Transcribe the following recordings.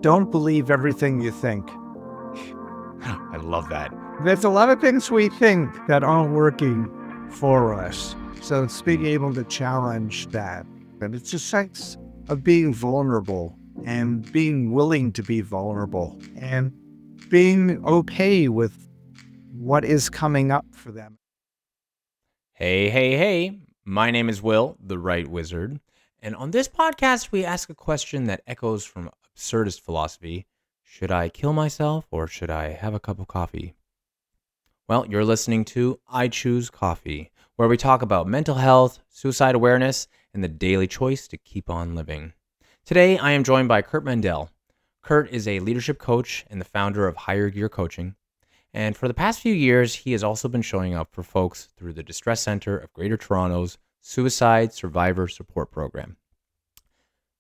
Don't believe everything you think. I love that. There's a lot of things we think that aren't working for us. So it's being able to challenge that. And it's a sense of being vulnerable and being willing to be vulnerable and being okay with what is coming up for them. Hey, hey, hey. My name is Will, the Right Wizard. And on this podcast, we ask a question that echoes from absurdist philosophy. Should I kill myself or should I have a cup of coffee? Well, you're listening to I Choose Coffee, where we talk about mental health, suicide awareness, and the daily choice to keep on living. Today, I am joined by Curt Mandell. Curt is a leadership coach and the founder of Higher Gear Coaching. And for the past few years, he has also been showing up for folks through the Distress Center of Greater Toronto's Suicide Survivor Support Program.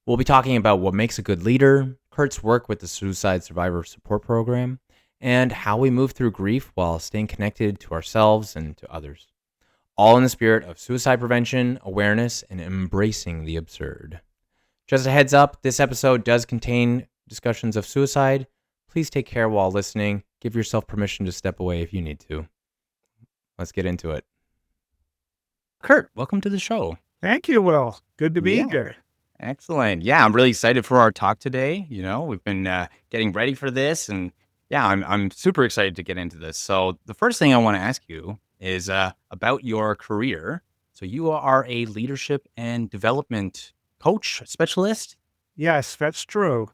We'll be talking about what makes a good leader, Curt's work with the Suicide Survivor Support Program, and how we move through grief while staying connected to ourselves and to others. All in the spirit of suicide prevention, awareness, and embracing the absurd. Just a heads up, this episode does contain discussions of suicide. Please take care while listening. Give yourself permission to step away if you need to. Let's get into it. Curt, welcome to the show. Thank you, Will. Good to be Yeah. here. Excellent. Yeah, I'm really excited for our talk today. You know, we've been getting ready for this, and yeah, I'm super excited to get into this. So the first thing I want to ask you is about your career. So you are a leadership and development coach specialist. Yes, that's true.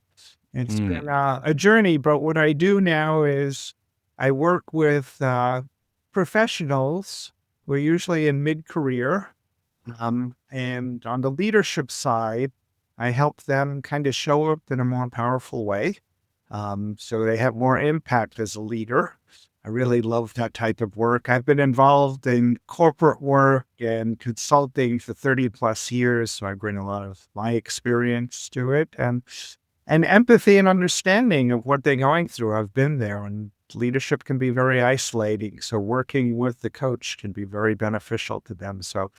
It's been a journey, but what I do now is I work with professionals. We're usually in mid-career. And on the leadership side, I help them kind of show up in a more powerful way. So they have more impact as a leader. I really love that type of work. I've been involved in corporate work and consulting for 30 plus years. So I bring a lot of my experience to it and empathy and understanding of what they're going through. I've been there, and leadership can be very isolating. So working with the coach can be very beneficial to them. So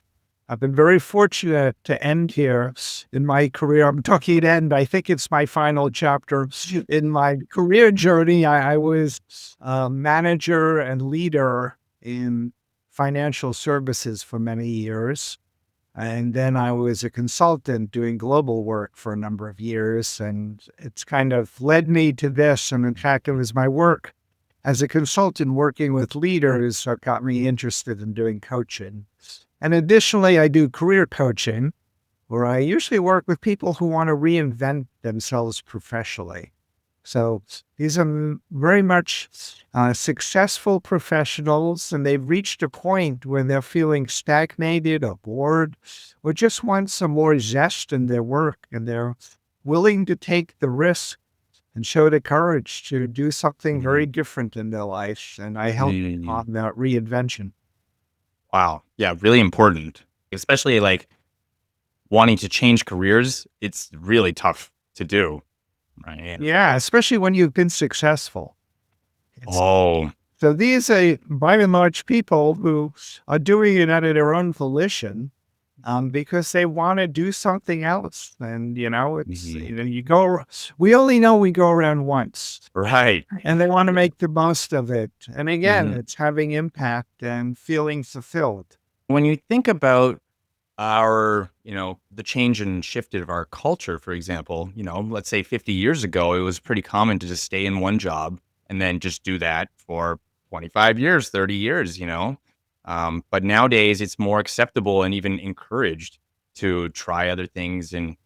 I've been very fortunate to end here in my career. I'm talking end. I think it's my final chapter in my career journey. I was a manager and leader in financial services for many years. And then I was a consultant doing global work for a number of years. And it's kind of led me to this. And in fact, it was my work as a consultant working with leaders that got me interested in doing coaching. And additionally, I do career coaching, where I usually work with people who want to reinvent themselves professionally. So these are very much successful professionals, and they've reached a point where they're feeling stagnated or bored, or just want some more zest in their work, and they're willing to take the risk and show the courage to do something very different in their life. And I help on that reinvention. Wow. Yeah, really important. Especially like wanting to change careers. It's really tough to do. Right. Yeah, especially when you've been successful. Oh, So these are by and large people who are doing it out of their own volition, because they want to do something else. And, we only know we go around once, right. and they want to make the most of it. And again, it's having impact and feeling fulfilled. When you think about our, the change and shift of our culture, for example, let's say 50 years ago, it was pretty common to just stay in one job and then just do that for 25 years, 30 years, But nowadays it's more acceptable and even encouraged to try other things and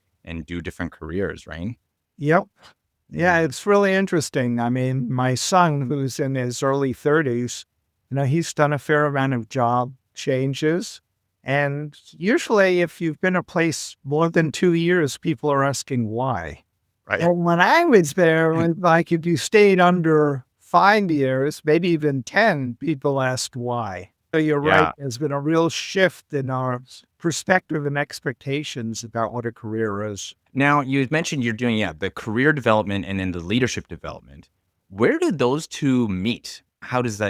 do different careers, right? Yep. Yeah, it's really interesting. I mean, my son, who's in his early 30s, he's done a fair amount of job changes. And usually, if you've been a place more than 2 years, people are asking why. Right. And when I was there, like if you stayed under 5 years, maybe even 10, people asked why. So you're right. There's been a real shift in our perspective and expectations about what a career is. Now, you mentioned you're doing, the career development and then the leadership development. Where do those two meet? How does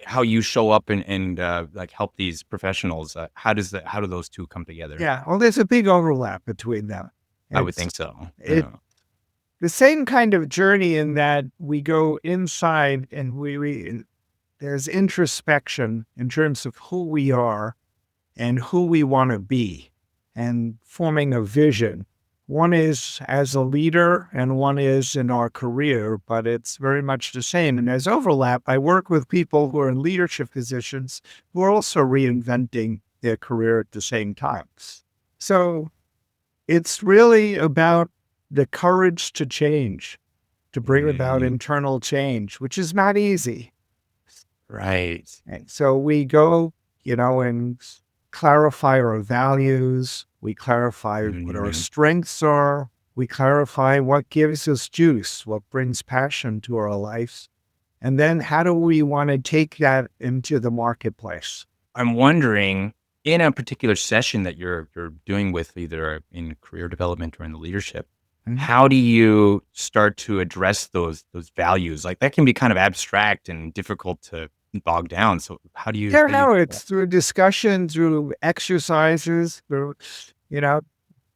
how you show up and like help these professionals? How do those two come together? Yeah, well, there's a big overlap between them. I would think so. It, the same kind of journey in that we go inside and there's introspection in terms of who we are and who we want to be and forming a vision. One is as a leader and one is in our career, but it's very much the same. And there's overlap. I work with people who are in leadership positions who are also reinventing their career at the same time. So it's really about the courage to change, to bring about internal change, which is not easy. Right. And so we go, and clarify our values. We clarify what our strengths are. We clarify what gives us juice, what brings passion to our lives. And then how do we want to take that into the marketplace? I'm wondering, in a particular session that you're doing with either in career development or in the leadership, how do you start to address those values? Like that can be kind of abstract and difficult to bog down. So how do you? It's through discussion, through exercises,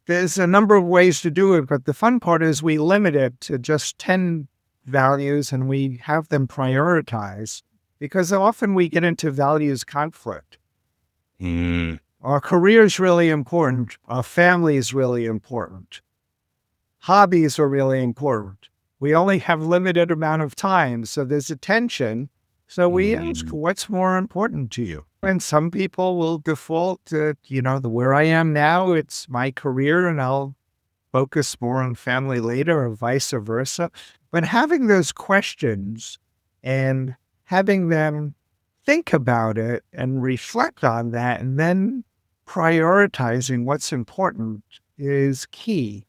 there's a number of ways to do it, but the fun part is we limit it to just 10 values and we have them prioritize because often we get into values conflict. Our career is really important. Our family is really important. Hobbies are really important. We only have limited amount of time, so there's a tension. So we ask, what's more important to you? And some people will default to, where I am now, it's my career and I'll focus more on family later or vice versa. But having those questions and having them think about it and reflect on that and then prioritizing what's important is key.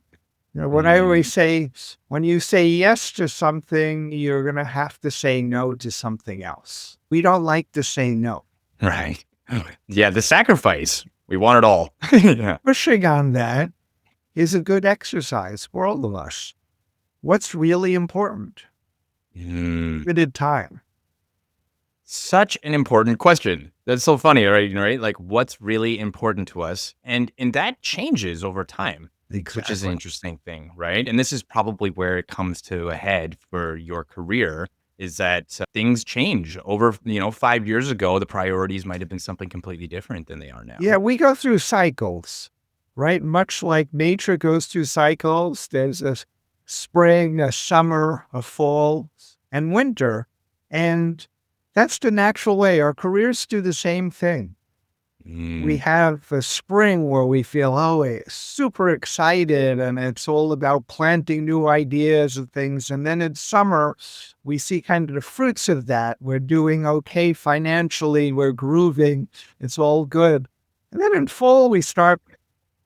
What I always say, when you say yes to something, you're going to have to say no to something else. We don't like to say no. Right. Yeah, the sacrifice. We want it all. Pushing on that is a good exercise for all of us. What's really important? Limited time. Such an important question. That's so funny, right? Like what's really important to us? And that changes over time. Exactly. Which is an interesting thing, right? And this is probably where it comes to a head for your career is that things change over, 5 years ago, the priorities might have been something completely different than they are now. Yeah, we go through cycles, right? Much like nature goes through cycles. There's a spring, a summer, a fall, and winter. And that's the natural way. Our careers do the same thing. We have a spring where we feel, super excited and it's all about planting new ideas and things. And then in summer, we see kind of the fruits of that. We're doing okay financially. We're grooving. It's all good. And then in fall, we start,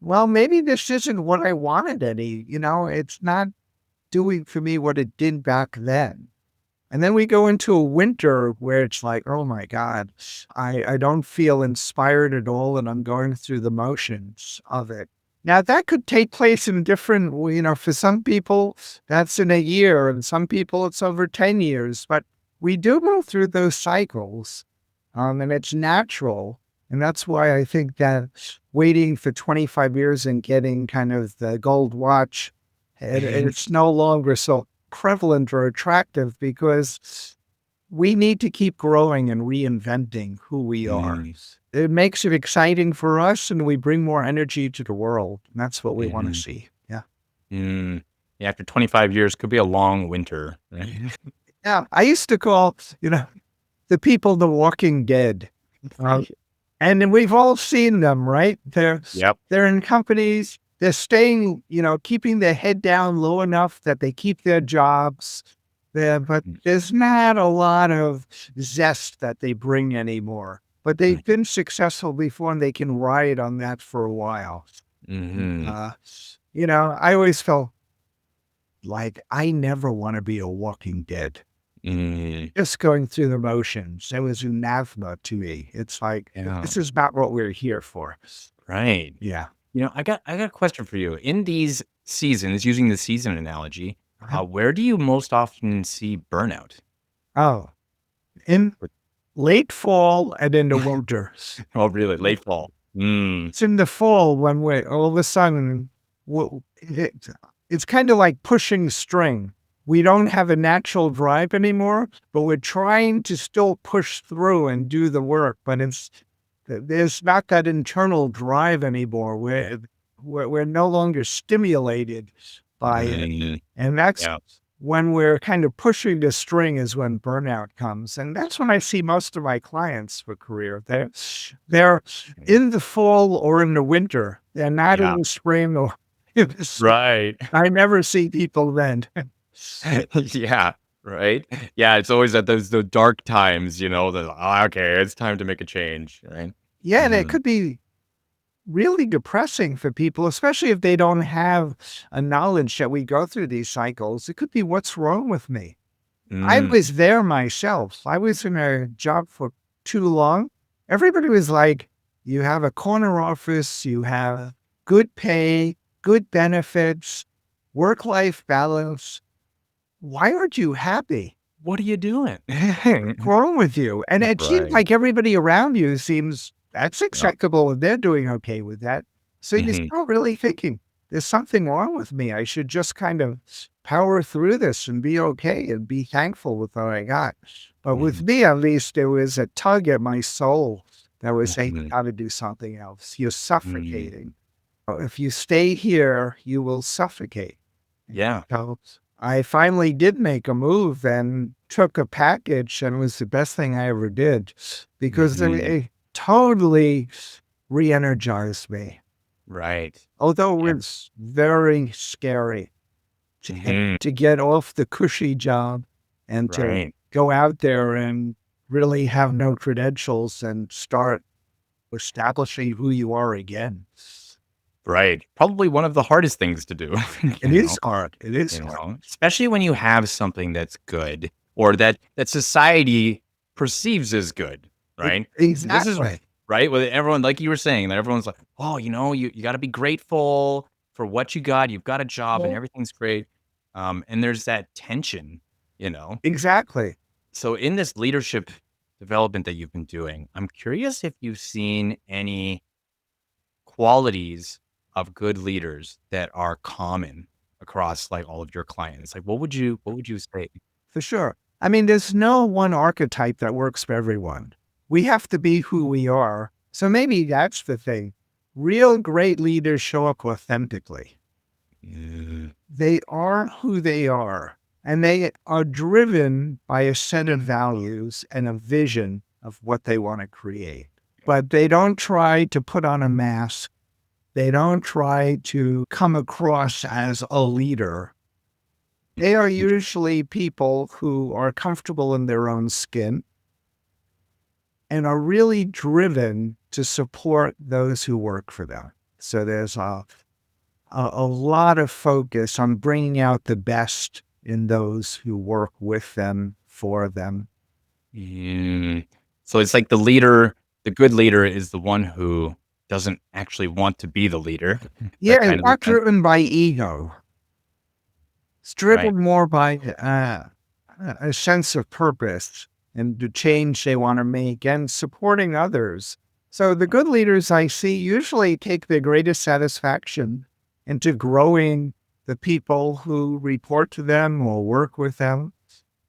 maybe this isn't what I wanted it's not doing for me what it did back then. And then we go into a winter where it's like, oh my God, I don't feel inspired at all and I'm going through the motions of it. Now that could take place in different, for some people that's in a year and some people it's over 10 years, but we do go through those cycles and it's natural. And that's why I think that waiting for 25 years and getting kind of the gold watch, it's no longer so prevalent or attractive because we need to keep growing and reinventing who we are. It makes it exciting for us and we bring more energy to the world. And that's what we want to see. Yeah. Yeah. After 25 years could be a long winter. Right? Yeah. I used to call, the people the Walking Dead. And we've all seen them, right? They're in companies. They're staying, keeping their head down low enough that they keep their jobs there, but there's not a lot of zest that they bring anymore. But they've been successful before and they can ride on that for a while. I always felt like I never want to be a Walking Dead. Just going through the motions. It was anathema to me. It's like, this is not what we're here for. Right. Yeah. I got a question for you. In these seasons, using the season analogy, where do you most often see burnout? Oh, in late fall and in the winter. Oh, really? Late fall. It's in the fall when all of a sudden it's kind of like pushing string. We don't have a natural drive anymore, but we're trying to still push through and do the work. But there's not that internal drive anymore. We're no longer stimulated by it. And that's when we're kind of pushing the string is when burnout comes. And that's when I see most of my clients for career. They're in the fall or in the winter. They're not in the spring or in the summer. Right. I never see people then. Yeah. Right. Yeah. It's always at those the dark times, that okay, it's time to make a change. Right. Yeah, and it could be really depressing for people, especially if they don't have a knowledge that we go through these cycles. It could be, what's wrong with me? I was there myself. I was in a job for too long. Everybody was like, you have a corner office, you have good pay, good benefits, work-life balance. Why aren't you happy? What are you doing? What's wrong with you? And it seems like everybody around you seems that's acceptable and they're doing okay with that. So you start really thinking, there's something wrong with me. I should just kind of power through this and be okay and be thankful with what I got. But with me, at least, there was a tug at my soul that was saying, you got to do something else. You're suffocating. If you stay here, you will suffocate. Yeah. So I finally did make a move and took a package, and it was the best thing I ever did because it totally re-energized me. Right. Although it's very scary to get off the cushy job and to go out there and really have no credentials and start establishing who you are again. Right. Probably one of the hardest things to do. It is hard. It is hard. Especially when you have something that's good or that society perceives as good, right? Exactly. This is right. With everyone, like you were saying, that everyone's like, oh, you got to be grateful for what you got. You've got a job and everything's great. And there's that tension, Exactly. So in this leadership development that you've been doing, I'm curious if you've seen any qualities of good leaders that are common across like all of your clients. Like what would you say? For sure. I mean, there's no one archetype that works for everyone. We have to be who we are. So maybe that's the thing. Real great leaders show up authentically. They are who they are, and they are driven by a set of values and a vision of what they want to create. But they don't try to put on a mask. They don't try to come across as a leader. They are usually people who are comfortable in their own skin and are really driven to support those who work for them. So there's a lot of focus on bringing out the best in those who work with them, for them. So it's like the good leader is the one who doesn't actually want to be the leader. Yeah, it's not driven by ego. It's driven more by a sense of purpose and the change they want to make and supporting others. So the good leaders I see usually take their greatest satisfaction into growing the people who report to them or work with them.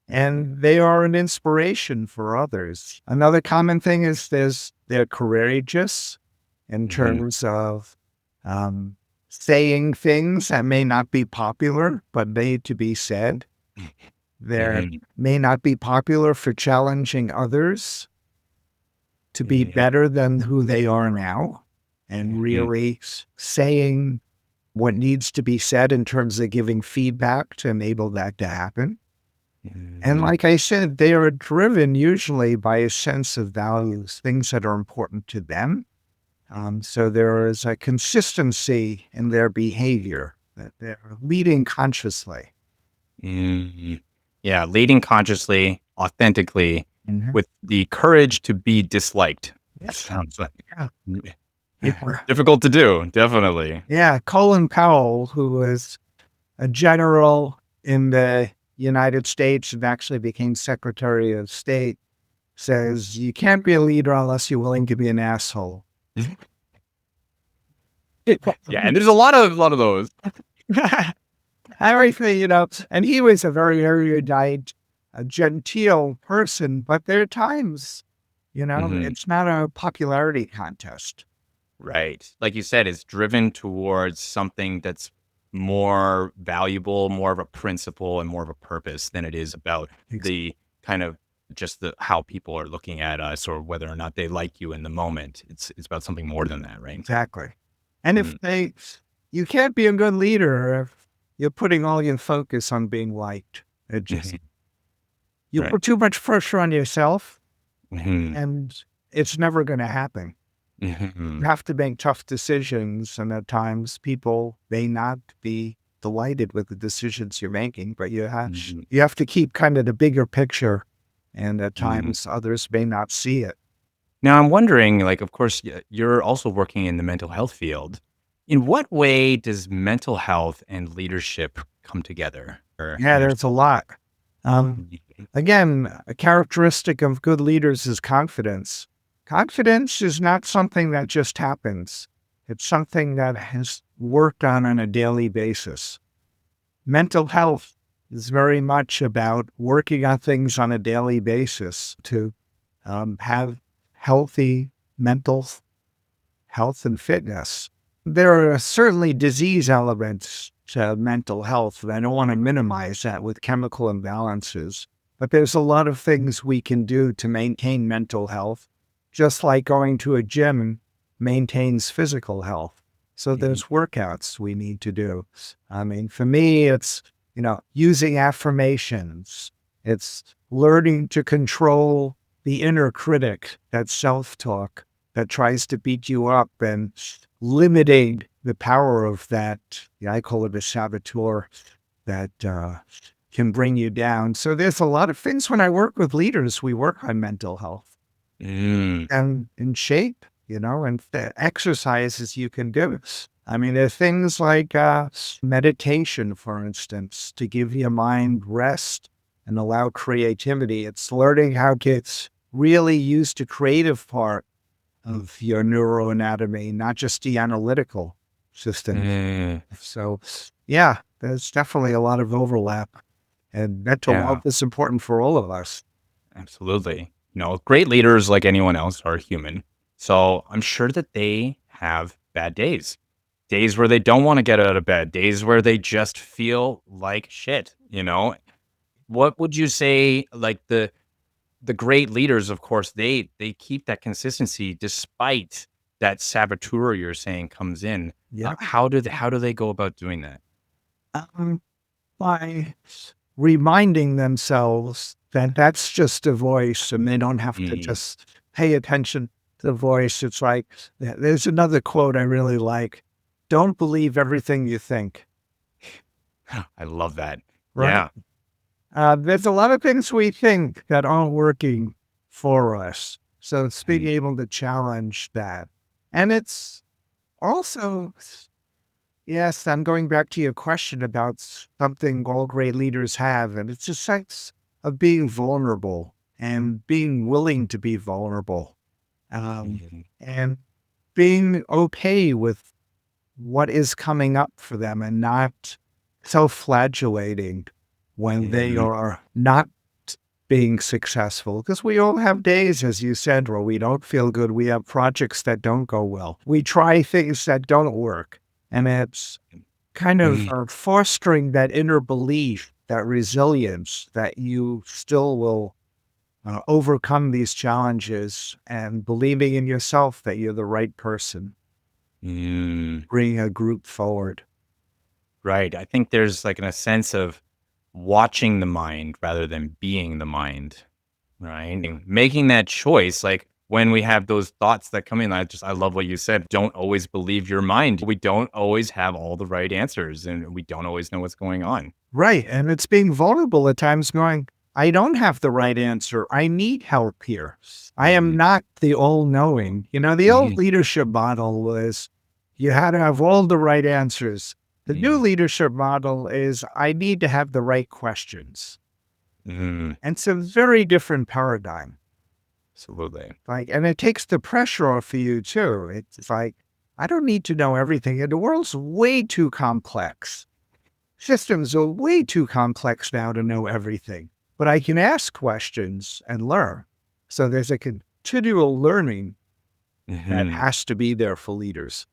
And they are an inspiration for others. Another common thing is they're courageous in terms of saying things that may not be popular, but made to be said. They may not be popular for challenging others to be better than who they are now and really saying what needs to be said in terms of giving feedback to enable that to happen. And like I said, they are driven usually by a sense of values, things that are important to them. So there is a consistency in their behavior, that they're leading consciously. Yeah, leading consciously, authentically, with the courage to be disliked. That sounds like difficult to do, definitely. Yeah, Colin Powell, who was a general in the United States and actually became Secretary of State, says you can't be a leader unless you're willing to be an asshole. Yeah, and there's a lot of those. everything, and he was a very erudite, a genteel person, but there are times, Mhm. it's not a popularity contest. Right. Like you said, it's driven towards something that's more valuable, more of a principle and more of a purpose than it is about Ex- the kind of just the how people are looking at us or whether or not they like you in the moment. It's about something more than that, right? Exactly. And Mm, you can't be a good leader if you're putting all your focus on being liked. It just, mhm, you right. put too much pressure on yourself Mhm, and it's never going to happen. You mhm, have to make tough decisions, and at times people may not be delighted with the decisions you're making, but mhm, you have to keep kind of the bigger picture, and at mhm. times others may not see it. Now I'm wondering, like, of course, you're also working in the mental health field. In what way does mental health and leadership come together? Or Yeah, in your there's a lot. Um, Again, a characteristic of good leaders is confidence. Confidence is not something that just happens. It's something that has worked on a daily basis. Mental health is very much about working on things on a daily basis to have healthy mental health and fitness. There are certainly disease elements to mental health, and I don't want to minimize that with chemical imbalances, but there's a lot of things we can do to maintain mental health, just like going to a gym maintains physical health. So Mhm, there's workouts we need to do. I mean, for me, it's, using affirmations. It's learning to control the inner critic, that self-talk that tries to beat you up, and limiting the power of that. Yeah, I call it a saboteur that can bring you down. So there's a lot of things when I work with leaders, we work on mental health mm, and in shape, and the exercises you can do. I mean, there are things like meditation, for instance, to give your mind rest and allow creativity. It's learning how to really use the creative part of your neuroanatomy, not just the analytical system. mm, So, yeah, there's definitely a lot of overlap, and mental yeah, health is important for all of us. absolutely. Great leaders, like anyone else, are human. So I'm sure that they have bad days, days where they don't want to get out of bed, days where they just feel like shit. What would you say, like the great leaders, of course, they keep that consistency despite that saboteur you're saying comes in. Yeah. How do they go about doing that? Um, by reminding themselves that that's just a voice and they don't have to Mm, just pay attention to the voice. It's like, there's another quote I really like: don't believe everything you think, I love that. right? Yeah. There's a lot of things we think that aren't working for us. So it's being Mm, able to challenge that. And it's also, yes, I'm going back to your question about something all great leaders have, and it's a sense of being vulnerable and being willing to be vulnerable, mhm, and being okay with what is coming up for them and not self-flagellating when they mhm, are not being successful. Because we all have days, as you said, where we don't feel good. We have projects that don't go well. We try things that don't work. And it's kind of mhm, fostering that inner belief, that resilience that you still will overcome these challenges, and believing in yourself that you're the right person, mm. bring a group forward. Right. I think there's like a sense of watching the mind rather than being the mind. Right. And making that choice, like when we have those thoughts that come in, I love what you said. Don't always believe your mind. We don't always have all the right answers and we don't always know what's going on. Right. And it's being vulnerable at times, going, I don't have the right answer. I need help here. I am Mhm, not the all knowing. The old mhm, leadership model was you had to have all the right answers. The new mhm, leadership model is I need to have the right questions. mhm. And it's a very different paradigm. Absolutely. And it takes the pressure off of you too. It's like, I don't need to know everything. And the world's way too complex systems are way too complex now to know everything, but I can ask questions and learn. So there's a continual learning that Mhm. has to be there for leaders.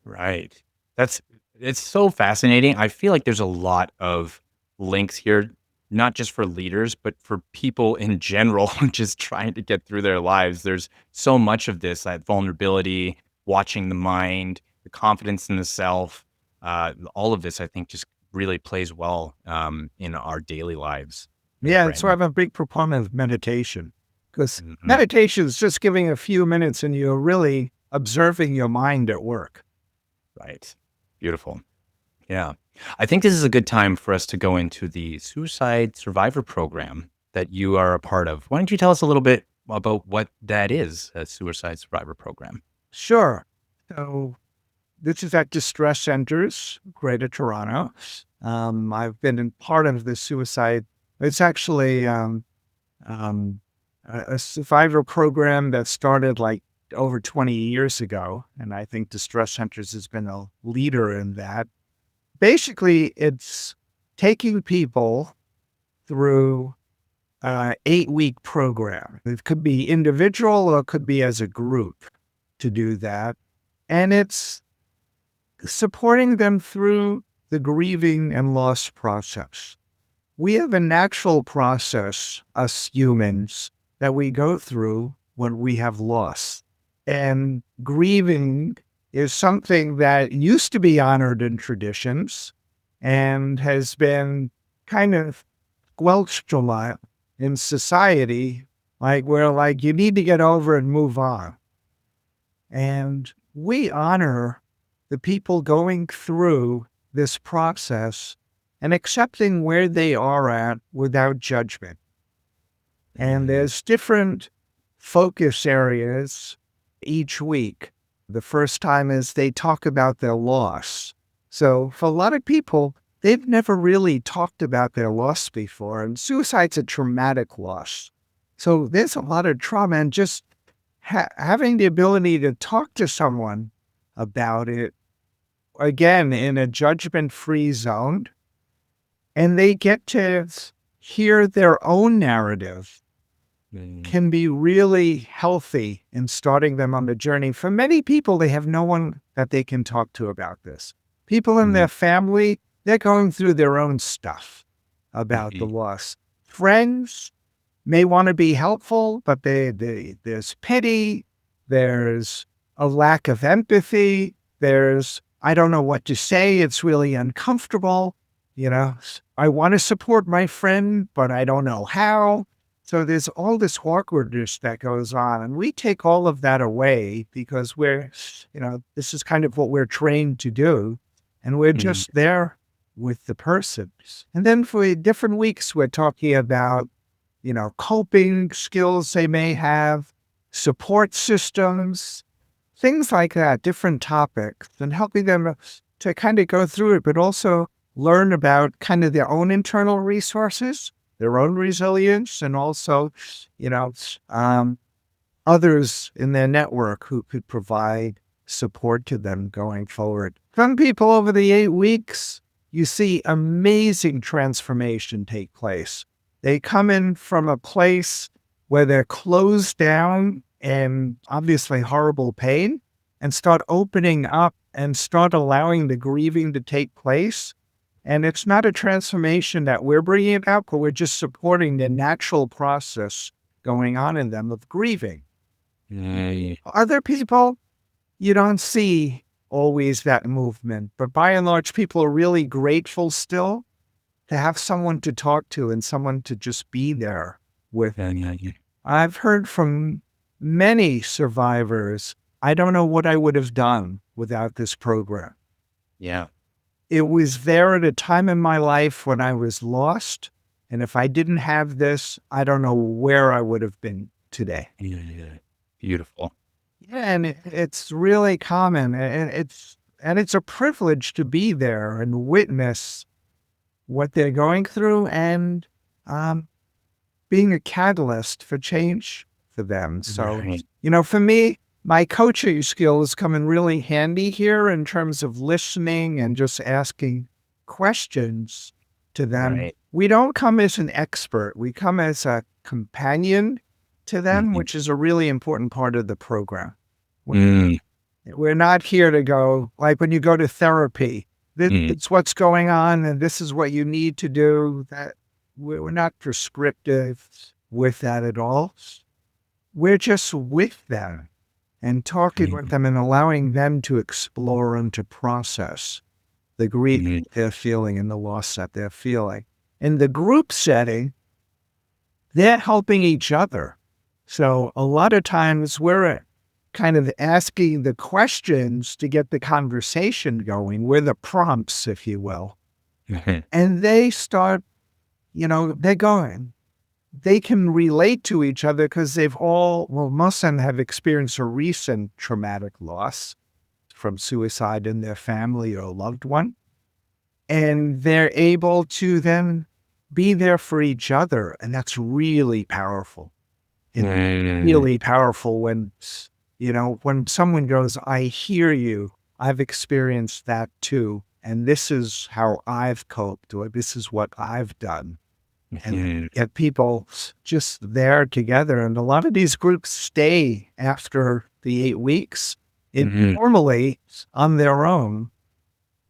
Right. That's it's so fascinating. I feel like there's a lot of links here, not just for leaders, but for people in general just trying to get through their lives. There's so much of this, that vulnerability, watching the mind, the confidence in the self. All of this, I think, just really plays well in our daily lives, Yeah, so Brandon. I'm a big proponent of meditation because Mhm. meditation is just giving a few minutes and you're really observing your mind at work. Right. Beautiful. Yeah. I think this is a good time for us to go into the suicide survivor program that you are a part of. Why don't you tell us a little bit about what that is, a suicide survivor program? Sure. So this is at Distress Centers, Greater Toronto. I've been in part of the suicide. It's actually um, a survivor program that started like over 20 years ago. And I think Distress Centers has been a leader in that. Basically, it's taking people through an 8-week program. It could be individual or it could be as a group to do that. And it's supporting them through the grieving and loss process. We have a natural process, us humans, that we go through when we have loss. And grieving is something that used to be honored in traditions and has been kind of squelched a lot in society, like where like you need to get over and move on. And we honor the people going through this process and accepting where they are at without judgment. And Mm, there's different focus areas each week. The first time is they talk about their loss. So for a lot of people, they've never really talked about their loss before. And suicide's a traumatic loss. So there's a lot of trauma, and just having the ability to talk to someone about it, again, in a judgment-free zone, and they get to hear their own narrative, mm, can be really healthy in starting them on the journey. For many people, they have no one that they can talk to about this. People in mm, their family, they're going through their own stuff about the mhm, loss. Friends may want to be helpful, but there's pity, there's a lack of empathy, there's, I don't know what to say, it's really uncomfortable. I want to support my friend, but I don't know how. So there's all this awkwardness that goes on. And we take all of that away because this is kind of what we're trained to do. And we're mm, just there with the person. And then for different weeks, we're talking about coping skills they may have, support systems, things like that, different topics, and helping them to kind of go through it, but also learn about kind of their own internal resources, their own resilience, and also, you know, others in their network who could provide support to them going forward. Some people over the 8 weeks, you see amazing transformation take place. They come in from a place where they're closed down and obviously horrible pain and start opening up and start allowing the grieving to take place. And it's not a transformation that we're bringing about, but we're just supporting the natural process going on in them of grieving. mm, Other people, you don't see always that movement, but by and large, people are really grateful still to have someone to talk to and someone to just be there with. yeah, yeah, yeah. I've heard from many survivors, I don't know what I would have done without this program. Yeah. It was there at a time in my life when I was lost. And if I didn't have this, I don't know where I would have been today. Yeah, yeah. Beautiful. Yeah, and it's really common, and it's a privilege to be there and witness what they're going through, and um, being a catalyst for change for them. So, Right. for me, my coaching skills come in really handy here in terms of listening and just asking questions to them. Right. We don't come as an expert. We come as a companion to them, Mhm. which is a really important part of the program. Mm, We're not here to go, like when you go to therapy, mm, it's what's going on and this is what you need to do. That we're not prescriptive with that at all. We're just with them and talking with mm, them and allowing them to explore and to process the grief mm, they're feeling and the loss that they're feeling. In the group setting, they're helping each other. So a lot of times we're kind of asking the questions to get the conversation going. We're the prompts, if you will. mhm, And they start, they're going. They can relate to each other because most of them have experienced a recent traumatic loss from suicide in their family or a loved one. And they're able to then be there for each other. And that's really powerful. It's mm, really powerful when someone goes, I hear you. I've experienced that too. And this is how I've coped, or this is what I've done. And mhm, get people just there together. And a lot of these groups stay after the 8 weeks. mhm, Normally on their own,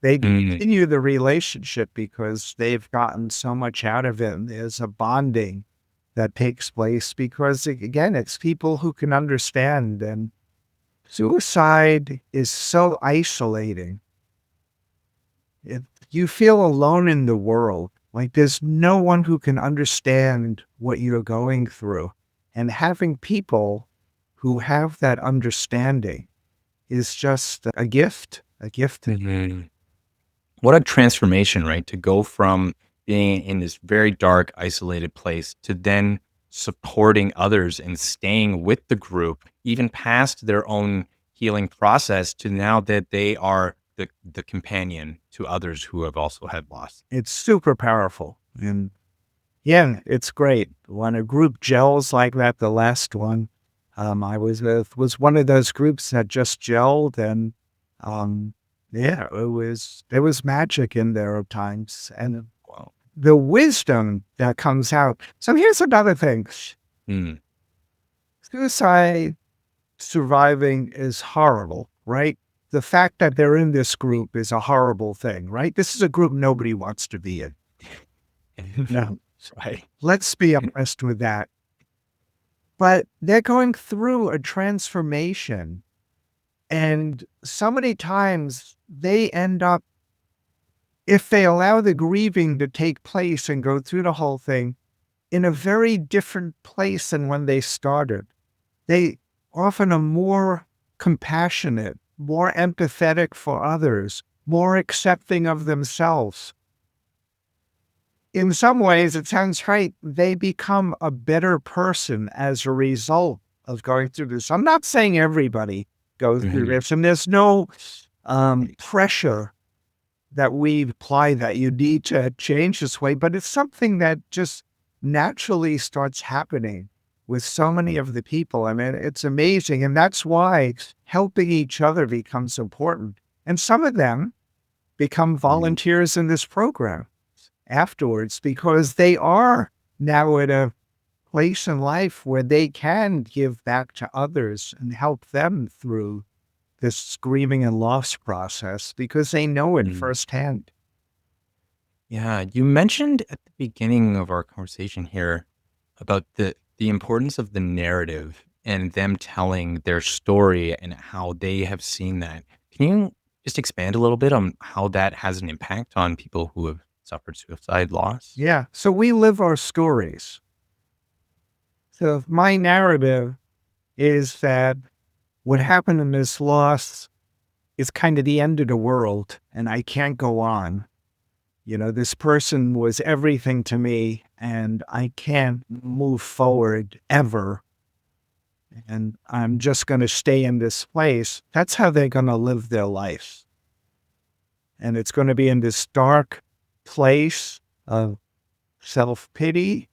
they mm. continue the relationship because they've gotten so much out of it. And there's a bonding that takes place because, again, it's people who can understand. And suicide is so isolating. You feel alone in the world. Like there's no one who can understand what you're going through. And having people who have that understanding is just a gift. Mhm. What a transformation, right? To go from being in this very dark, isolated place to then supporting others and staying with the group, even past their own healing process, to now that they are the companion to others who have also had loss. It's super powerful. And yeah, it's great. When a group gels like that, the last one, I was one of those groups that just gelled and um yeah, there was magic in there at times. And Wow. the wisdom that comes out. So here's another thing. Mm, Suicide surviving is horrible, right? The fact that they're in this group is a horrible thing, right? This is a group nobody wants to be in. No. right. Let's be honest with that. But they're going through a transformation. And so many times they end up, if they allow the grieving to take place and go through the whole thing, in a very different place than when they started. They often are more compassionate, more empathetic for others, more accepting of themselves. In some ways, it sounds right. They become a better person as a result of going through this. I'm not saying everybody goes through Mhm, this, and there's no pressure that we apply that you need to change this way, but it's something that just naturally starts happening with so many of the people. I mean, it's amazing. And that's why helping each other becomes important. And some of them become mhm, volunteers in this program afterwards because they are now at a place in life where they can give back to others and help them through this grieving and loss process because they know it mm. firsthand. Yeah, you mentioned at the beginning of our conversation here about the importance of the narrative and them telling their story and how they have seen that. Can you just expand a little bit on how that has an impact on people who have suffered suicide loss? Yeah. So we live our stories. So my narrative is that what happened in this loss is kind of the end of the world and I can't go on. This person was everything to me and I can't move forward ever. And I'm just going to stay in this place. That's how they're going to live their life. And it's going to be in this dark place of self-pity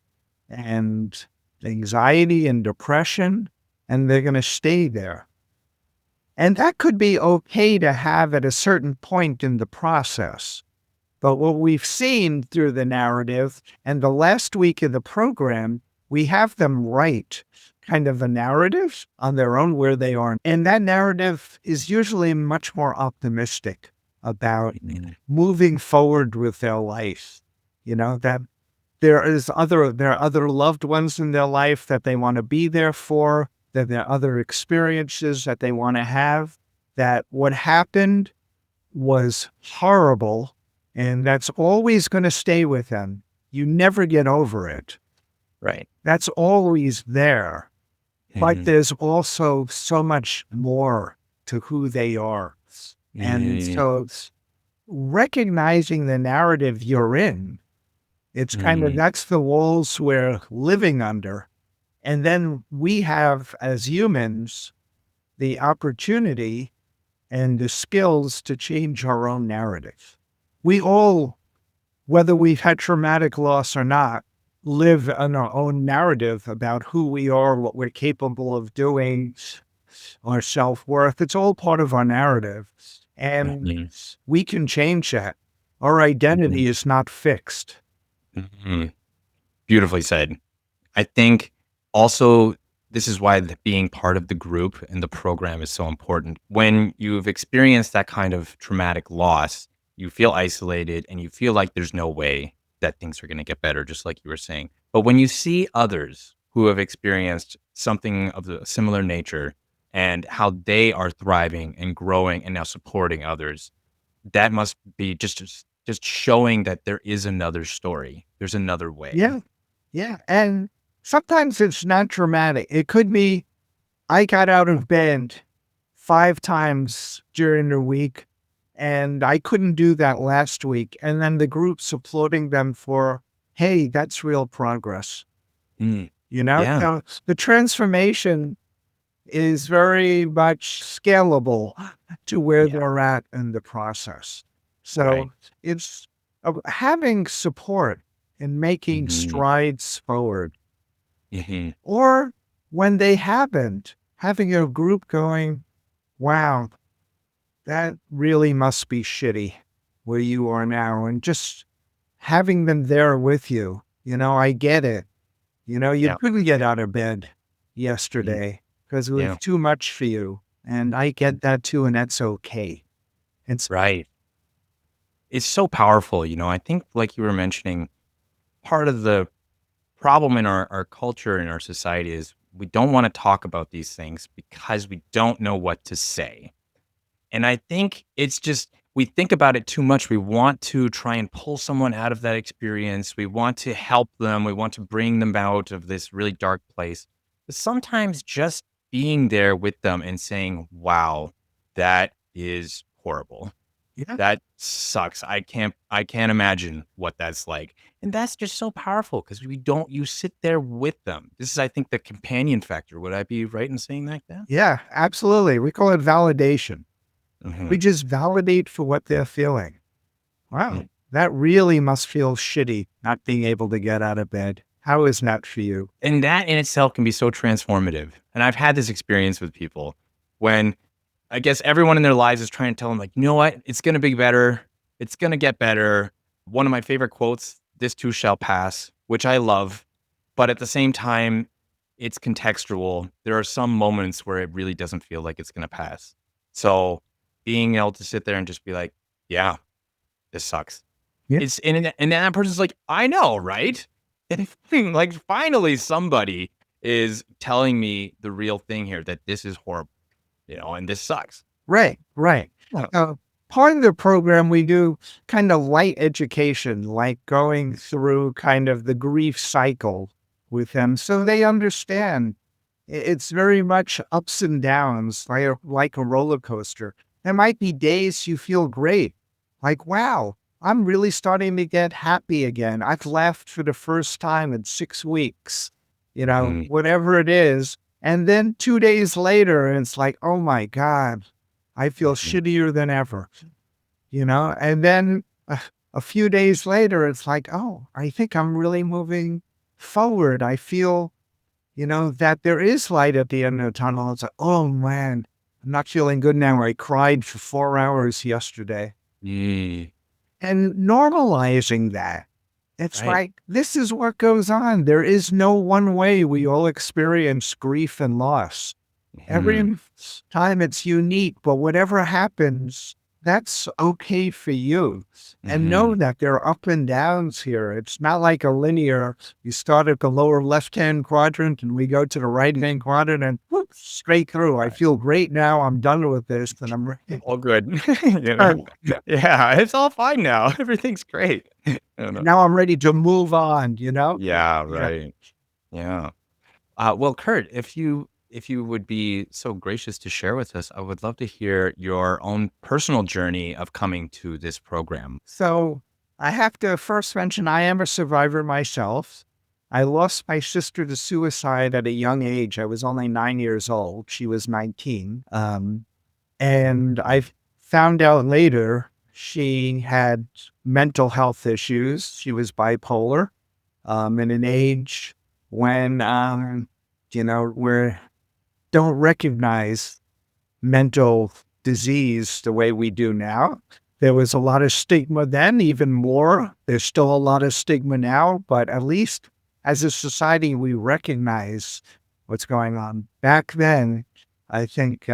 and anxiety and depression, and they're going to stay there. And that could be okay to have at a certain point in the process. But what we've seen through the narrative and the last week of the program, we have them write kind of a narrative on their own where they are. And that narrative is usually much more optimistic about moving forward with their life. That there are other loved ones in their life that they want to be there for, that there are other experiences that they want to have, that what happened was horrible, and that's always going to stay with them. You never get over it. Right. That's always there. But there's also so much more to who they are. And so it's recognizing the narrative you're in, it's kind of, that's the walls we're living under. And then we have, as humans, the opportunity and the skills to change our own narrative. We all, whether we've had traumatic loss or not, live in our own narrative about who we are, what we're capable of doing, our self-worth. It's all part of our narrative. And we can change that. Our identity is not fixed. Beautifully said. I think also this is why being part of the group and the program is so important. When you've experienced that kind of traumatic loss, you feel isolated and you feel like there's no way that things are going to get better, just like you were saying. But when you see others who have experienced something of the similar nature and how they are thriving and growing and now supporting others, that must be just showing that there is another story. There's another way. Yeah. Yeah. And sometimes it's not dramatic. It could be, I got out of bed 5 times during the week, and I couldn't do that last week. And then the group's applauding them for, hey, that's real progress. Yeah. So the transformation is very much scalable to where they're at in the process. So it's having support and making strides forward. Or when they haven't, having a group going, wow, that really must be shitty where you are now. And just having them there with you, I get it. You couldn't get out of bed yesterday because it was too much for you. And I get that too, and that's okay. It's right. It's so powerful. I think like you were mentioning, part of the problem in our culture and our society is we don't want to talk about these things because we don't know what to say. And I think it's just, we think about it too much. We want to try and pull someone out of that experience. We want to help them. We want to bring them out of this really dark place. But sometimes just being there with them and saying, wow, that is horrible. Yeah. That sucks. I can't imagine what that's like. And that's just so powerful because you sit there with them. This is, I think, the companion factor. Would I be right in saying that? Yeah, absolutely. We call it validation. We just validate for what they're feeling. Wow, that really must feel shitty not being able to get out of bed. How is that for you? And that in itself can be so transformative. And I've had this experience with people when I guess everyone in their lives is trying to tell them, like, you know what? It's going to be better. It's going to get better. One of my favorite quotes, this too shall pass, which I love. But at the same time, it's contextual. There are some moments where it really doesn't feel like it's going to pass. So being able to sit there and just be like, yeah, this sucks. Yeah. And then that person's like, I know, right? And like, finally somebody is telling me the real thing here, that this is horrible, and this sucks. Right. Part of the program, we do kind of light education, like going through kind of the grief cycle with them so they understand. It's very much ups and downs, like a roller coaster. There might be days you feel great, like, wow, I'm really starting to get happy again. I've laughed for the first time in 6 weeks, whatever it is. And then 2 days later, it's like, oh my God, I feel shittier than ever, and then a few days later, it's like, oh, I think I'm really moving forward. I feel, that there is light at the end of the tunnel. It's like, oh man, I'm not feeling good now. I cried for 4 hours yesterday. And and normalizing that. It's Right. like, this is what goes on. There is no one way. We all experience grief and loss. Every time it's unique, but whatever happens, that's okay for you. And know that there are up and downs here. It's not like a linear, you start at the lower left-hand quadrant and we go to the right-hand quadrant and whoop, straight through. I feel great now. I'm done with this and I'm ready. All good. You know? Yeah, it's all fine now. Everything's great. Now I'm ready to move on, you know? Yeah, right. Yeah. Well, Curt, if you would be so gracious to share with us, I would love to hear your own personal journey of coming to this program. So I have to first mention I am a survivor myself. I lost my sister to suicide at a young age. I was only 9 years old. She was 19. And I found out later she had mental health issues. She was bipolar in an age when, we don't recognize mental disease the way we do now. There was a lot of stigma then, even more. There's still a lot of stigma now, but at least as a society, we recognize what's going on. Back then, I think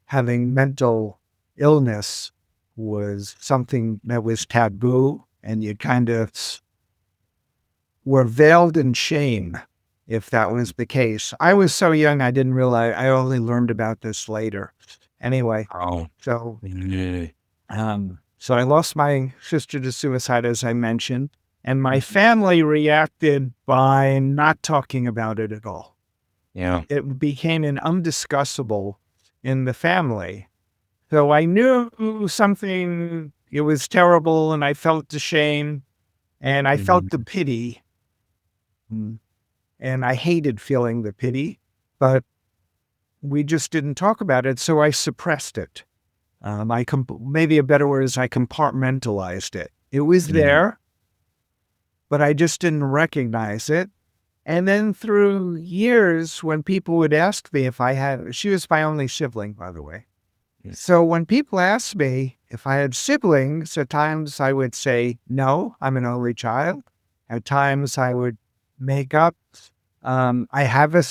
having mental illness was something that was taboo, and you kind of were veiled in shame if that was the case. I was so young, I didn't realize, I only learned about this later. Anyway, Oh, so yeah. so I lost my sister to suicide, as I mentioned, and my family reacted by not talking about it at all. Yeah. It became an undiscussable in the family. So I knew something, it was terrible, and I felt the shame, and I felt the pity. And I hated feeling the pity, but we just didn't talk about it, so I suppressed it. Maybe a better word is I compartmentalized it. It was there, but I just didn't recognize it. And then through years, when people would ask me if I had, she was my only sibling, by the way. So when people asked me if I had siblings, at times I would say, no, I'm an only child. At times I would make up. I have a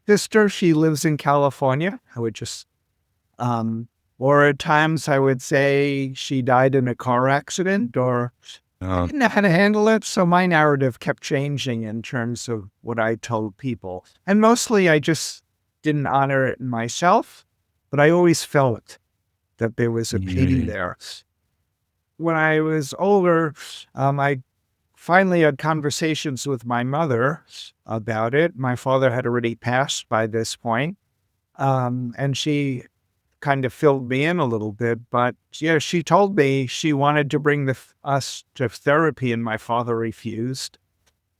sister. She lives in California. I would just, or at times I would say she died in a car accident, or I didn't know how to handle it. So my narrative kept changing in terms of what I told people. And mostly I just didn't honor it in myself, but I always felt that there was a pity there. When I was older, I finally had conversations with my mother about it. My father had already passed by this point, and she kind of filled me in a little bit. But yeah, she told me she wanted to bring us to therapy, and my father refused.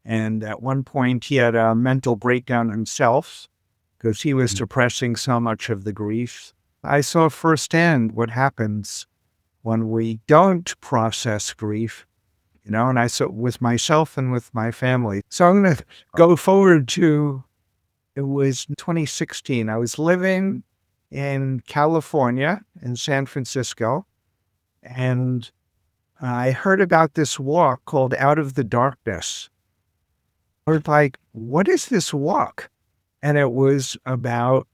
And at one point, he had a mental breakdown himself because he was suppressing so much of the grief. I saw firsthand what happens when we don't process grief, and I saw it with myself and with my family. So I'm going to go forward to, it was 2016. I was living in California, in San Francisco, and I heard about this walk called Out of the Darkness. I was like, what is this walk? And it was about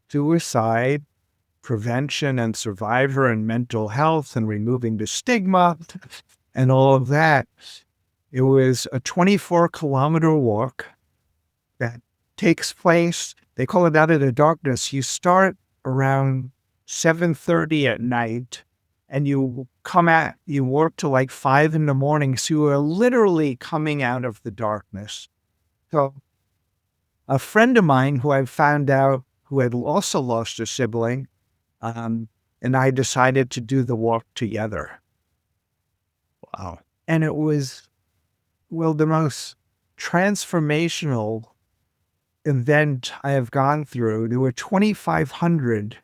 suicide prevention and survivor and mental health and removing the stigma and all of that. It was a 24-kilometer walk that takes place. They call it Out of the Darkness. You start around 7:30 at night and you work till like 5 in the morning. So you are literally coming out of the darkness. So a friend of mine who I found out who had also lost a sibling, and I decided to do the walk together. Wow. And it was, the most transformational event I have gone through. There were 2,500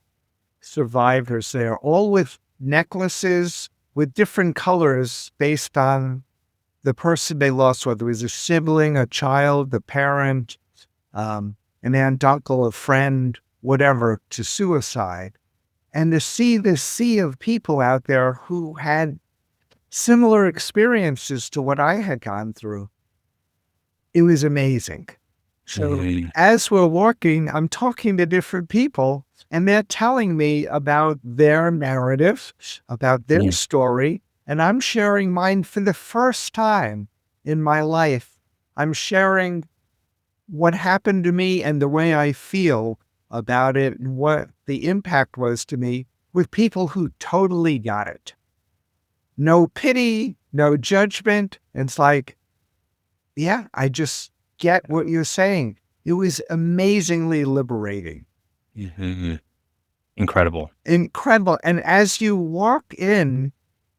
survivors there, all with necklaces with different colors based on the person they lost, whether it was a sibling, a child, the parent, an aunt, uncle, a friend, whatever, to suicide. And to see this sea of people out there who had similar experiences to what I had gone through. It was amazing. So as we're walking, I'm talking to different people, and they're telling me about their narrative, about their story, and I'm sharing mine for the first time in my life. I'm sharing what happened to me and the way I feel about it and what the impact was to me with people who totally got it. No pity, no judgment. It's like, yeah, I just get what you're saying. It was amazingly liberating. Incredible. Incredible. And as you walk in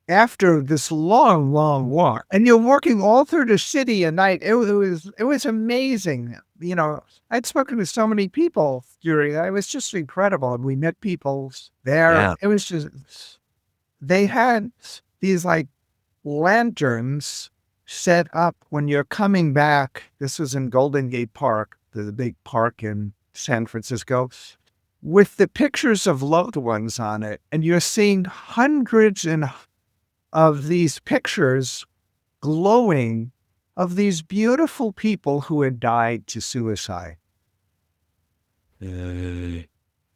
after this long, long walk, and you're walking all through the city at night, it was amazing. I'd spoken to so many people during that. It was just incredible. And we met people there. Yeah. It was just, they had these like lanterns set up when you're coming back. This was in Golden Gate Park, the big park in San Francisco, with the pictures of loved ones on it. And you're seeing hundreds of these pictures glowing of these beautiful people who had died to suicide. It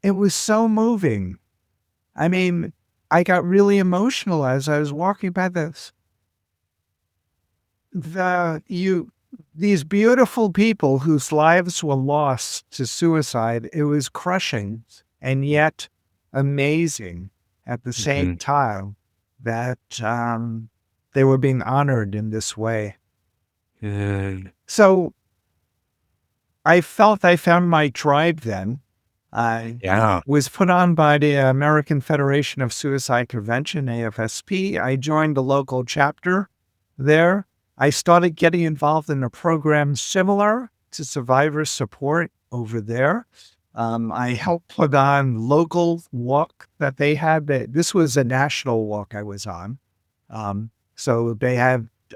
was so moving. I mean, I got really emotional as I was walking by this. These beautiful people whose lives were lost to suicide, it was crushing and yet amazing at the same time that they were being honored in this way. So I felt I found my tribe then. I was put on by the American Federation of Suicide Prevention, AFSP. I joined the local chapter there. I started getting involved in a program similar to survivor support over there. I helped put on local walk that they had. This was a national walk I was on. So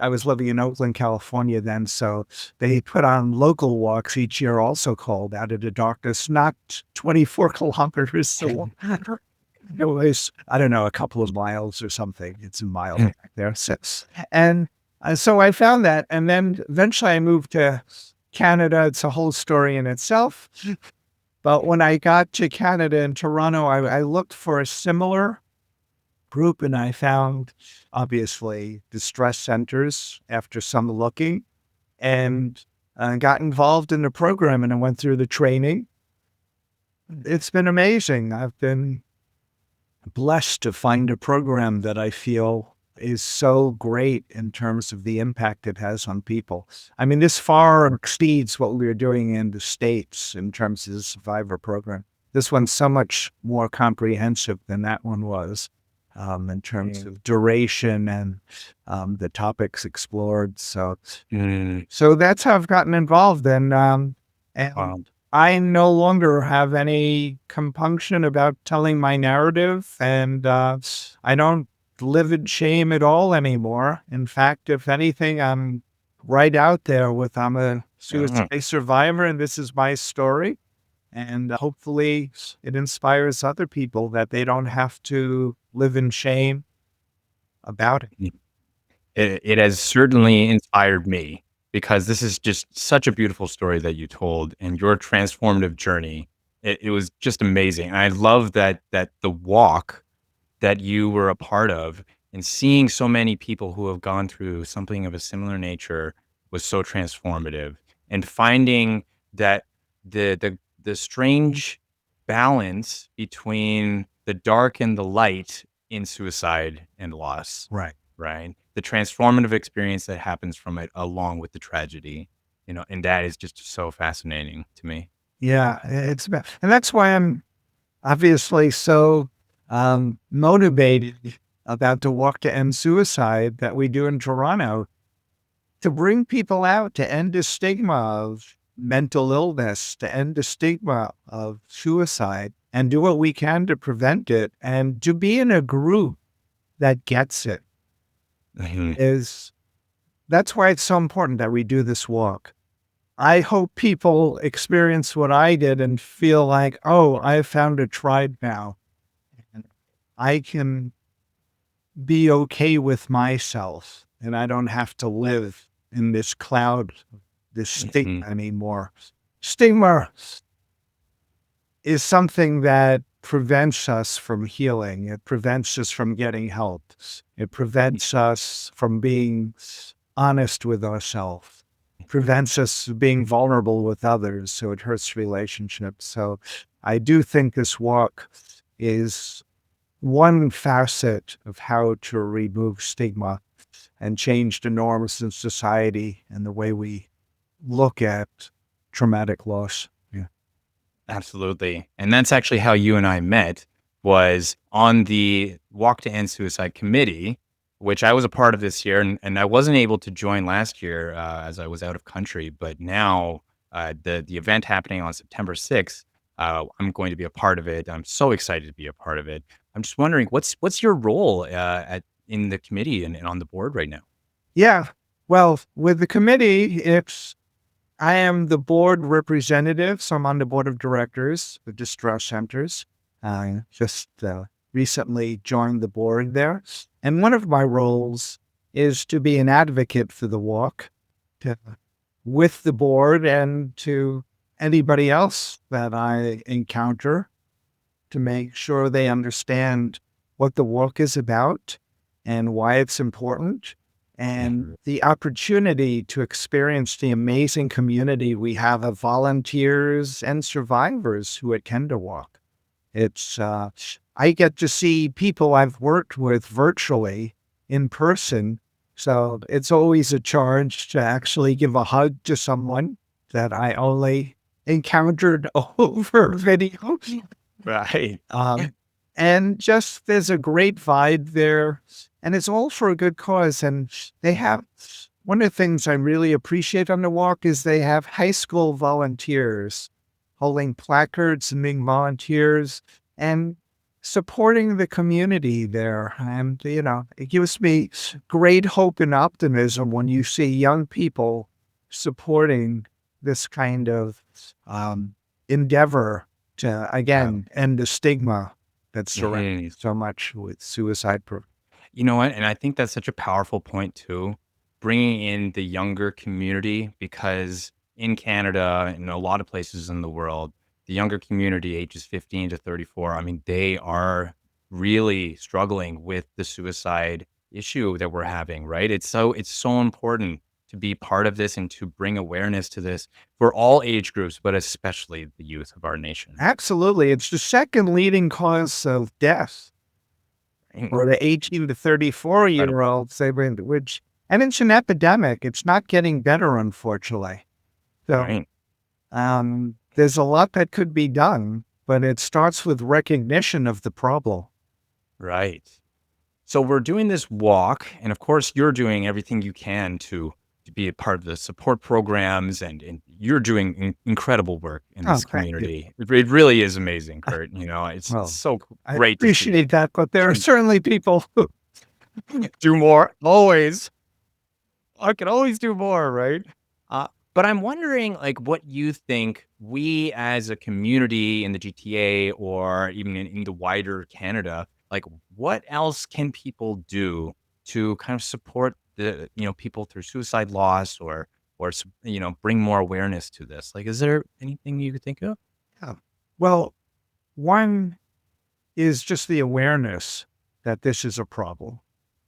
I was living in Oakland, California then. So they put on local walks each year, also called Out of the Darkness, not 24 kilometers. So it was, I don't know, a couple of miles or something. It's a mile back there. So I found that. And then eventually I moved to Canada. It's a whole story in itself. But when I got to Canada in Toronto, I looked for a similar group, and I found, obviously, distress centers after some looking, and got involved in the program, and I went through the training. It's been amazing. I've been blessed to find a program that I feel is so great in terms of the impact it has on people. I mean, this far exceeds what we were doing in the States in terms of the survivor program. This one's so much more comprehensive than that one was in terms of duration and the topics explored. So that's how I've gotten involved. And I no longer have any compunction about telling my narrative, and I don't live in shame at all anymore. In fact, if anything, I'm right out there with I'm a suicide survivor, and this is my story. And hopefully it inspires other people that they don't have to live in shame about it. It has certainly inspired me, because this is just such a beautiful story that you told, and your transformative journey. It was just amazing. And I love that the walk that you were a part of, and seeing so many people who have gone through something of a similar nature was so transformative, and finding that the strange balance between the dark and the light in suicide and loss. Right. The transformative experience that happens from it, along with the tragedy, and that is just so fascinating to me. Yeah, and that's why I'm obviously so motivated about the Walk to End Suicide that we do in Toronto, to bring people out, to end the stigma of mental illness, to end the stigma of suicide, and do what we can to prevent it, and to be in a group that gets it. That's why it's so important that we do this walk. I hope people experience what I did and feel like, oh, I found a tribe now. And I can be okay with myself, and I don't have to live in this cloud, this stigma anymore. Stigma is something that prevents us from healing. It prevents us from getting help. It prevents us from being honest with ourselves. Prevents us being vulnerable with others. So it hurts relationships. So I do think this walk is one facet of how to remove stigma and change the norms in society and the way we look at traumatic loss. Yeah. Absolutely. And that's actually how you and I met, was on the Walk to End Suicide Committee, which I was a part of this year. And I wasn't able to join last year as I was out of country. But now the event happening on September 6th, I'm going to be a part of it. I'm so excited to be a part of it. I'm just wondering, what's your role in the committee and on the board right now? Yeah. Well, with the committee, I am the board representative, so I'm on the board of directors of distress centers. I just recently joined the board there. And one of my roles is to be an advocate for the walk with the board and to anybody else that I encounter to make sure they understand what the walk is about and why it's important, and the opportunity to experience the amazing community we have of volunteers and survivors who attend a walk. It's, I get to see people I've worked with virtually in person. So it's always a charge to actually give a hug to someone that I only encountered over video. Right. And just there's a great vibe there, and it's all for a good cause. And they have one of the things I really appreciate on the walk is they have high school volunteers holding placards and being volunteers and supporting the community there. And, it gives me great hope and optimism when you see young people supporting this kind of endeavor to, again, end the stigma that's surrounding so much with suicide. You know what? And I think that's such a powerful point too, bringing in the younger community, because in Canada and a lot of places in the world, the younger community, ages 15 to 34, I mean, they are really struggling with the suicide issue that we're having, right? It's so important to be part of this and to bring awareness to this for all age groups, but especially the youth of our nation. Absolutely. It's the second leading cause of death for the 18 to 34-year-olds, and it's an epidemic. It's not getting better, unfortunately. So Right. there's a lot that could be done, but it starts with recognition of the problem. Right. So we're doing this walk, and of course, you're doing everything you can to be a part of the support programs, and you're doing incredible work in Oh, this thank you. community. It really is amazing, Kurt. It's Well, so I great to see. appreciate that, but there are certainly people who Do more, always. I can always do more, right? But I'm wondering, like, what you think we as a community in the GTA or even in the wider Canada, like, what else can people do to kind of support the people through suicide loss, or bring more awareness to this? Like, is there anything you could think of? Yeah. Well, one is just the awareness that this is a problem.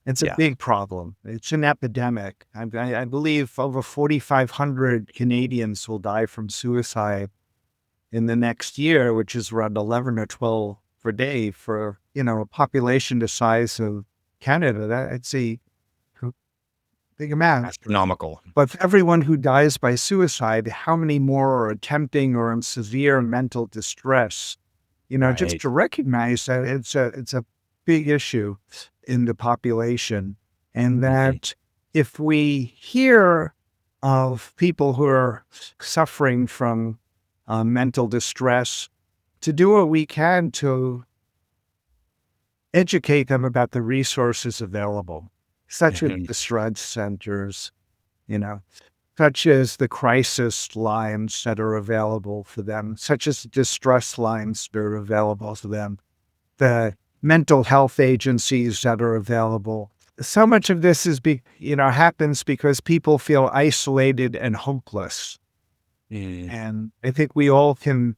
It's a Yeah. big problem. It's an epidemic. I believe over 4,500 Canadians will die from suicide in the next year, which is around 11 or 12 per day for, a population the size of Canada. That's a big amount. Astronomical. But for everyone who dies by suicide, how many more are attempting or in severe mental distress? Just Right. to recognize that it's a big issue in the population, and that if we hear of people who are suffering from mental distress, to do what we can to educate them about the resources available, such as the distress centers, you know, such as the crisis lines that are available for them, such as the distress lines that are available to them, the mental health agencies that are available. So much of this happens because people feel isolated and hopeless. Mm. And I think we all can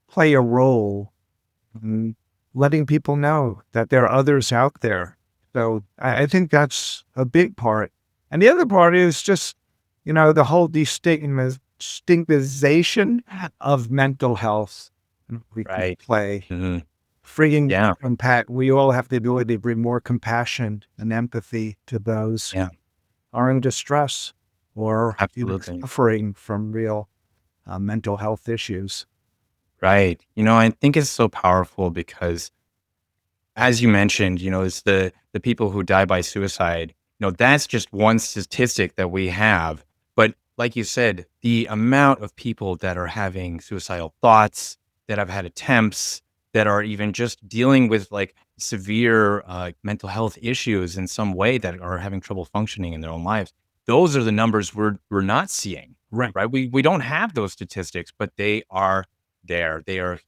play a role in letting people know that there are others out there. So I think that's a big part. And the other part is just, the whole stigmatization of mental health. We can Right. play Mhm. freeing Yeah. impact. We all have the ability to bring more compassion and empathy to those Yeah. who are in distress or even Absolutely. suffering from real mental health issues. Right. I think it's so powerful because, as you mentioned, it's the people who die by suicide. That's just one statistic that we have. But like you said, the amount of people that are having suicidal thoughts, that have had attempts, that are even just dealing with like severe mental health issues in some way, that are having trouble functioning in their own lives. Those are the numbers we're not seeing. Right. Right. We don't have those statistics, but they are there. They are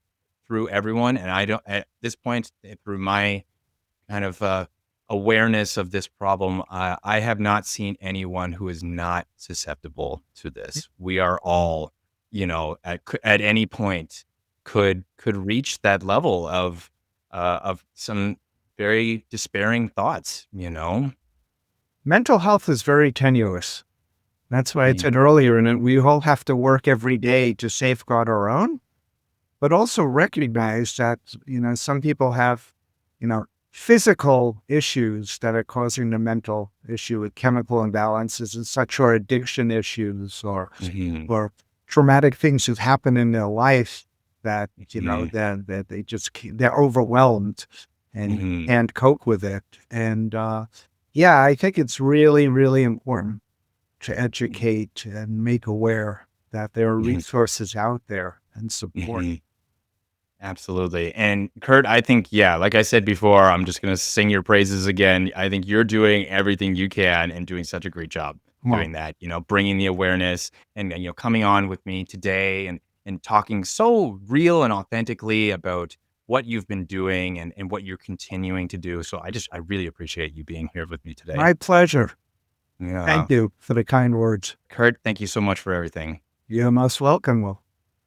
through everyone. And I don't, at this point, through my kind of awareness of this problem, I have not seen anyone who is not susceptible to this. We are all, at any point could reach that level of some very despairing thoughts. Mental health is very tenuous. That's why I Mm. said earlier, and we all have to work every day to safeguard our own, but also recognize that, some people have, physical issues that are causing the mental issue with chemical imbalances and such, or addiction issues, Mhm. or traumatic things that happen in their life that, Mhm. that they just, they're overwhelmed and Mhm. can't cope with it. And, yeah, I think it's really, really important to educate and make aware that there are Mhm. resources out there and support. Mhm. Absolutely. And Kurt, I think, yeah, like I said before, I'm just going to sing your praises again. I think you're doing everything you can and doing such a great job Well, doing that, bringing the awareness and coming on with me today and talking so real and authentically about what you've been doing and what you're continuing to do. So I really appreciate you being here with me today. my pleasure. Yeah. Thank you for the kind words. Kurt, thank you so much for everything. You're most welcome. Well,